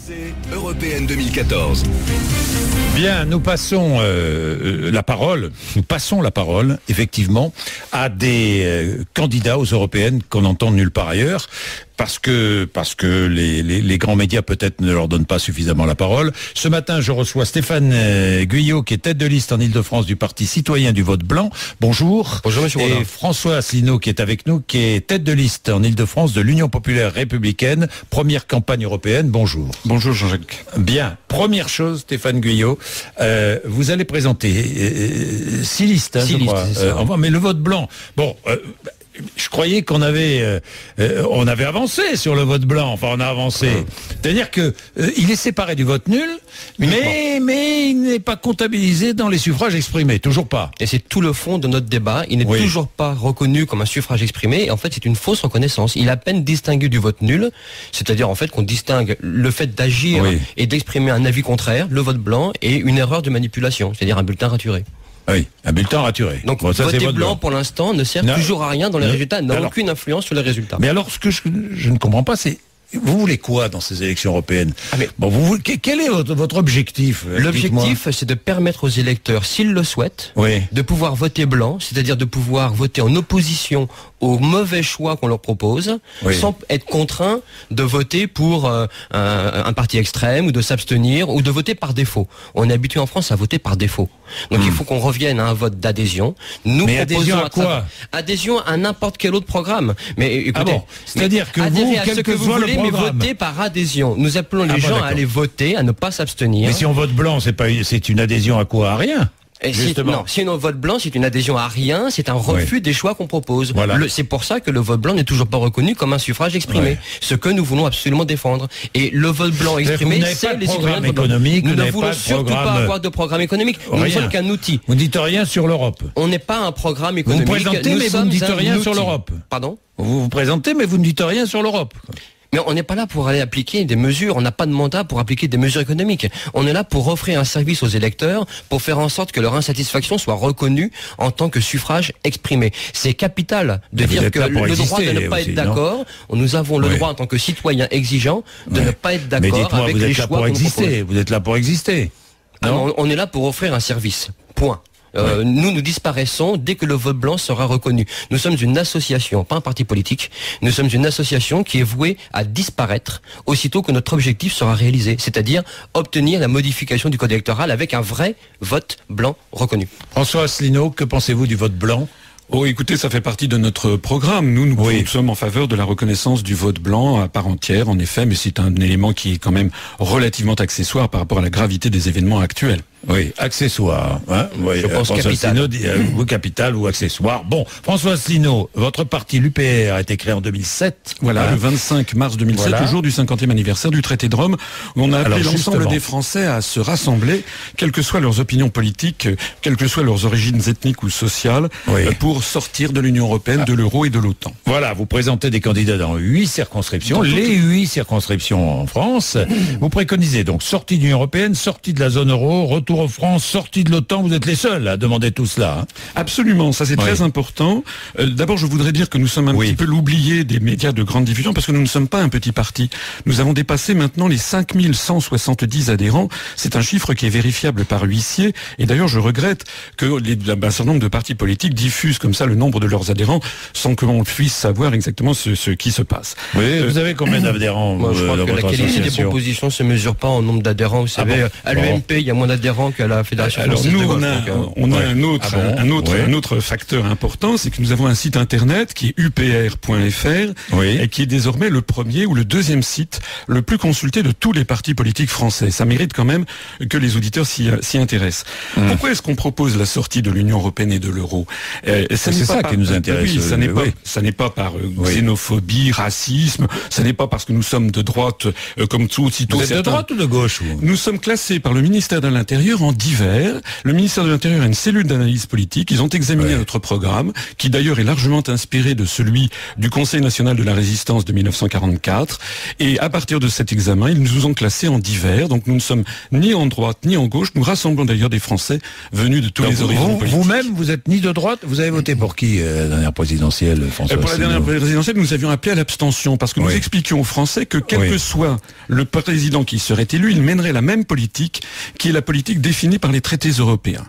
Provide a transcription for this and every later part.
C'est Européenne 2014. Bien, nous passons la parole, effectivement, à des candidats aux européennes qu'on entend nulle part ailleurs. Parce que les grands médias peut-être ne leur donnent pas suffisamment la parole. Ce matin, je reçois Stéphane Guyot, qui est tête de liste en Ile-de-France du Parti citoyen du vote blanc. Bonjour. Bonjour, monsieur Rollin. Et François Asselineau, qui est avec nous, qui est tête de liste en Ile-de-France de l'Union populaire républicaine, première campagne européenne. Bonjour. Bonjour, Jean-Jacques. Bien. Première chose, Stéphane Guyot, vous allez présenter 6 listes, je crois. Mais le vote blanc, bon... je croyais qu'on avait avancé sur le vote blanc. Enfin, on a avancé. C'est-à-dire que il est séparé du vote nul, mais il n'est pas comptabilisé dans les suffrages exprimés. Toujours pas. Et c'est tout le fond de notre débat. Il n'est toujours pas reconnu comme un suffrage exprimé. Et en fait, c'est une fausse reconnaissance. Il est à peine distingué du vote nul. C'est-à-dire, en fait, qu'on distingue le fait d'agir et d'exprimer un avis contraire, le vote blanc, et une erreur de manipulation. C'est-à-dire un bulletin raturé. Oui, un bulletin raturé. Donc, voter blanc, pour l'instant, ne sert toujours à rien dans les résultats, n'a aucune influence sur les résultats. Mais alors, ce que je ne comprends pas, c'est... Vous voulez quoi dans ces élections européennes? Quel est votre objectif? L'objectif, c'est de permettre aux électeurs, s'ils le souhaitent, de pouvoir voter blanc, c'est-à-dire de pouvoir voter en opposition aux mauvais choix qu'on leur propose, sans être contraint de voter pour un parti extrême, ou de s'abstenir, ou de voter par défaut. On est habitué en France à voter par défaut. Donc il faut qu'on revienne à un vote d'adhésion. Mais adhésion à quoi? Adhésion à n'importe quel autre programme. Mais écoutez, c'est-à-dire que adhérez à ce que vous voulez, mais votez par adhésion. Nous appelons les gens à aller voter, à ne pas s'abstenir. Mais si on vote blanc, c'est une adhésion à quoi? À rien. Si on vote blanc, c'est une adhésion à rien, c'est un refus des choix qu'on propose. C'est pour ça que le vote blanc n'est toujours pas reconnu comme un suffrage exprimé. Ce que nous voulons absolument défendre. Et le vote blanc exprimé, c'est les citoyens économiques. Nous ne voulons surtout pas avoir de programme économique. Nous ne sommes qu'un outil. Vous ne dites rien sur l'Europe. On n'est pas un programme économique. Vous vous présentez, mais vous ne dites rien sur l'Europe. Pardon? Vous vous présentez, mais vous ne dites rien sur l'Europe. Mais on n'est pas là pour aller appliquer des mesures, on n'a pas de mandat pour appliquer des mesures économiques. On est là pour offrir un service aux électeurs, pour faire en sorte que leur insatisfaction soit reconnue en tant que suffrage exprimé. C'est capital de dire que le droit de ne pas être d'accord, nous avons le droit en tant que citoyens exigeants de ne pas être d'accord avec les choix qu'on propose. Vous êtes là pour exister. Non, on est là pour offrir un service. Point. Nous disparaissons dès que le vote blanc sera reconnu. Nous sommes une association, pas un parti politique. Nous sommes une association qui est vouée à disparaître aussitôt que notre objectif sera réalisé, c'est-à-dire obtenir la modification du code électoral avec un vrai vote blanc reconnu. François Asselineau, que pensez-vous du vote blanc? Oh, écoutez, ça fait partie de notre programme. Nous sommes en faveur de la reconnaissance du vote blanc à part entière, en effet, mais c'est un élément qui est quand même relativement accessoire par rapport à la gravité des événements actuels. Oui, accessoire. Je pense capital. Ou capital ou accessoire. Bon, François Asselineau, votre parti, l'UPR, a été créé en 2007. Voilà, le 25 mars 2007, le jour du 50e anniversaire du traité de Rome, où on a appelé l'ensemble des Français à se rassembler, quelles que soient leurs opinions politiques, quelles que soient leurs origines ethniques ou sociales, pour sortir de l'Union européenne, de l'euro et de l'OTAN. Voilà, vous présentez des candidats dans 8 circonscriptions, les 8 circonscriptions en France. Vous préconisez donc sortie de l'Union européenne, sortie de la zone euro, retour en France, sortie de l'OTAN, vous êtes les seuls à demander tout cela. Absolument, ça c'est très important. D'abord, je voudrais dire que nous sommes un petit peu l'oublié des médias de grande diffusion, parce que nous ne sommes pas un petit parti. Nous avons dépassé maintenant les 5170 adhérents. C'est un chiffre qui est vérifiable par huissier. Et d'ailleurs, je regrette que un certain nombre de partis politiques diffusent comme ça le nombre de leurs adhérents sans que l'on puisse savoir exactement ce qui se passe. Vous avez combien d'adhérents? Je crois que la qualité des propositions ne se mesure pas en nombre d'adhérents. Vous savez, à l'UMP, il y a moins d'adhérents qu'à la Fédération française nous, de golf. On a un autre facteur important, c'est que nous avons un site internet qui est upr.fr et qui est désormais le premier ou le deuxième site le plus consulté de tous les partis politiques français. Ça mérite quand même que les auditeurs s'y intéressent. Pourquoi est-ce qu'on propose la sortie de l'Union européenne et de l'euro? C'est ça qui nous intéresse. Ça n'est pas par xénophobie, racisme, ça n'est pas parce que nous sommes de droite comme tout aussitôt. Vous êtes de droite ou de gauche? Nous sommes classés par le ministère de l'Intérieur l'Intérieur en divers. Le ministère de l'Intérieur a une cellule d'analyse politique. Ils ont examiné notre programme, qui d'ailleurs est largement inspiré de celui du Conseil national de la résistance de 1944. Et à partir de cet examen, ils nous ont classés en divers. Donc nous ne sommes ni en droite ni en gauche. Nous rassemblons d'ailleurs des Français venus de tous les horizons politiques. Vous-même, vous êtes ni de droite. Vous avez voté pour qui la dernière présidentielle, François Pour la dernière présidentielle, nous avions appelé à l'abstention parce que nous expliquions aux Français que quel que soit le président qui serait élu, il mènerait la même politique qui est la politique définie par les traités européens.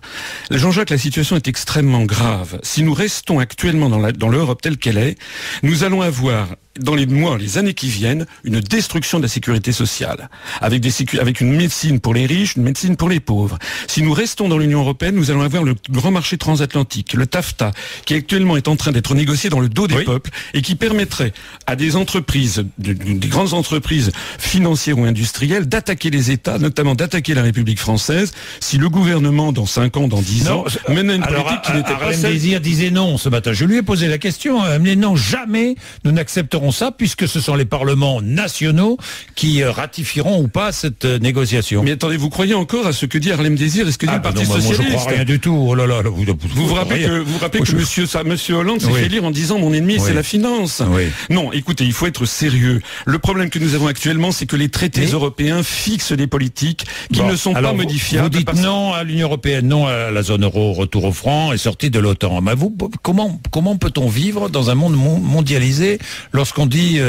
Jean-Jacques, la situation est extrêmement grave. Si nous restons actuellement dans l'Europe telle qu'elle est, nous allons avoir dans les mois, les années qui viennent, une destruction de la sécurité sociale, avec une médecine pour les riches, une médecine pour les pauvres. Si nous restons dans l'Union européenne, nous allons avoir le grand marché transatlantique, le TAFTA, qui actuellement est en train d'être négocié dans le dos des peuples et qui permettrait à des entreprises, des grandes entreprises financières ou industrielles, d'attaquer les États, notamment d'attaquer la République française, si le gouvernement, dans 5 ans, dans 10 ans, mène une politique qui n'était pas celle... Désir disait non ce matin. Je lui ai posé la question. Mais non, jamais nous n'accepterons ça, puisque ce sont les parlements nationaux qui ratifieront ou pas cette négociation. Mais attendez, vous croyez encore à ce que dit Harlem Désir et ce que dit le Parti Socialiste? Moi, je crois rien du tout. Oh là là, vous vous rappelez que Monsieur Hollande s'est fait lire en disant mon ennemi c'est la finance. Non, écoutez, il faut être sérieux. Le problème que nous avons actuellement, c'est que les traités européens fixent des politiques qui ne sont pas modifiables. Vous dites non à l'Union européenne, non à la zone euro, retour au franc et sortie de l'OTAN. Mais comment peut-on vivre dans un monde mondialisé lorsqu'on dit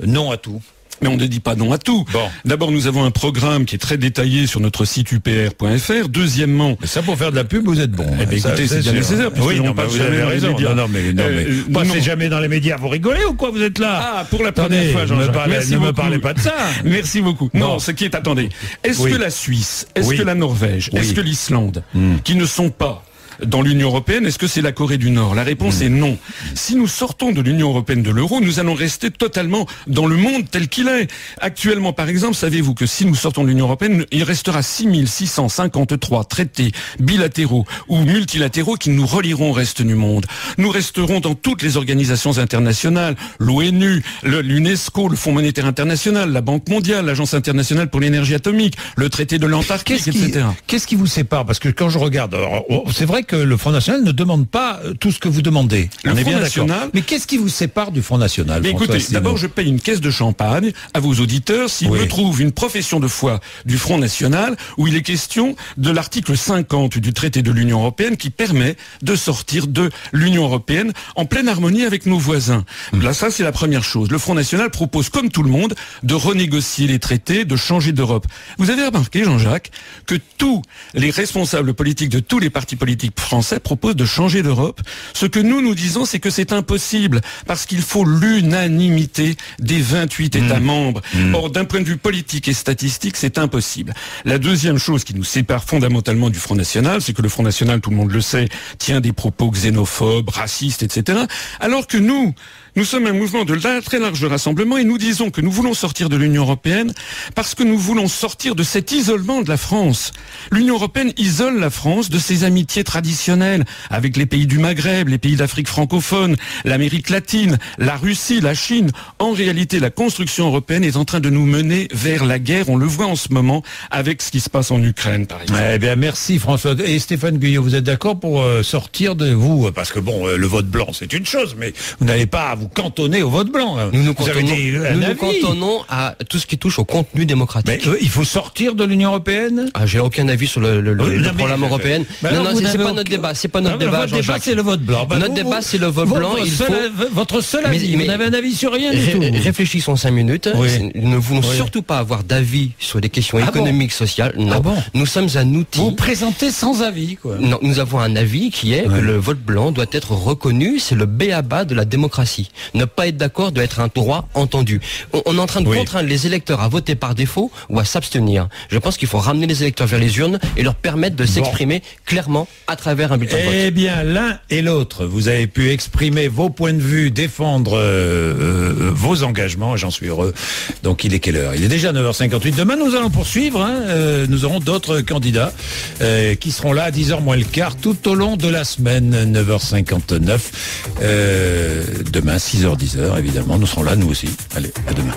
non à tout? Mais on ne dit pas non à tout. D'abord, nous avons un programme qui est très détaillé sur notre site upr.fr. Deuxièmement... Mais ça, pour faire de la pub, vous êtes bon. Écoutez, c'est bien nécessaire. Oui, non, vous avez raison. Non, mais passez jamais dans les médias. Vous rigolez ou quoi? Vous êtes là? Pour la première fois, Jean-Jacques. Ne me parlez pas de ça. Merci beaucoup. Non, ce qui est... Attendez. Est-ce que la Suisse, est-ce que la Norvège, est-ce que l'Islande, qui ne sont pas dans l'Union européenne, est-ce que c'est la Corée du Nord? La réponse est non. Si nous sortons de l'Union européenne, de l'euro, nous allons rester totalement dans le monde tel qu'il est. Actuellement, par exemple, savez-vous que si nous sortons de l'Union européenne, il restera 6653 traités bilatéraux ou multilatéraux qui nous relieront au reste du monde. Nous resterons dans toutes les organisations internationales, l'ONU, l'UNESCO, le Fonds monétaire international, la Banque mondiale, l'Agence internationale pour l'énergie atomique, le traité de l'Antarctique, etc. Qu'est-ce qui vous sépare? Parce que quand je regarde, c'est vrai que le Front National ne demande pas tout ce que vous demandez. On est bien d'accord. Mais qu'est-ce qui vous sépare du Front National? Écoutez, d'abord, je paye une caisse de champagne à vos auditeurs s'ils me trouvent une profession de foi du Front National où il est question de l'article 50 du traité de l'Union européenne qui permet de sortir de l'Union européenne en pleine harmonie avec nos voisins. Là, ça, c'est la première chose. Le Front National propose, comme tout le monde, de renégocier les traités, de changer d'Europe. Vous avez remarqué, Jean-Jacques, que tous les responsables politiques de tous les partis politiques français propose de changer d'Europe. Ce que nous disons, c'est que c'est impossible parce qu'il faut l'unanimité des 28 États membres. Or, d'un point de vue politique et statistique, c'est impossible. La deuxième chose qui nous sépare fondamentalement du Front National, c'est que le Front National, tout le monde le sait, tient des propos xénophobes, racistes, etc. Alors que nous sommes un mouvement de très large rassemblement et nous disons que nous voulons sortir de l'Union européenne parce que nous voulons sortir de cet isolement de la France. L'Union européenne isole la France de ses amitiés traditionnelles avec les pays du Maghreb, les pays d'Afrique francophone, l'Amérique latine, la Russie, la Chine. En réalité, la construction européenne est en train de nous mener vers la guerre. On le voit en ce moment avec ce qui se passe en Ukraine, par exemple. Eh bien, merci François. Et Stéphane Guyot, vous êtes d'accord pour sortir de vous? Parce que bon, le vote blanc, c'est une chose, mais vous n'allez pas vous cantonner au vote blanc. Nous nous cantonnons à tout ce qui touche au contenu démocratique. Mais il faut sortir de l'Union européenne? J'ai aucun avis sur le programme européen. Non, c'est pas notre débat. C'est pas notre débat, Jean-Jacques. Votre débat, c'est le vote blanc. Notre débat, c'est le vote blanc. Votre seul avis. Vous n'avez un avis sur rien du tout. Réfléchissons 5 minutes. Nous ne voulons surtout pas avoir d'avis sur des questions économiques, sociales. Non. Nous sommes un outil. Vous présentez sans avis, quoi. Non, nous avons un avis qui est que le vote blanc doit être reconnu. C'est le b.a.-ba de la démocratie. Ne pas être d'accord doit être un droit entendu. On est en train de contraindre les électeurs à voter par défaut ou à s'abstenir. Je pense qu'il faut ramener les électeurs vers les urnes et leur permettre de s'exprimer clairement à travers un bulletin de vote. Eh bien, l'un et l'autre, vous avez pu exprimer vos points de vue, défendre vos engagements, j'en suis heureux. Donc il est quelle heure? Il est déjà 9h58. Demain, nous allons poursuivre. Nous aurons d'autres candidats qui seront là à 10h moins le quart tout au long de la semaine, 9h59. Demain, 6h, 10h, évidemment. Nous serons là, nous aussi. Allez, à demain.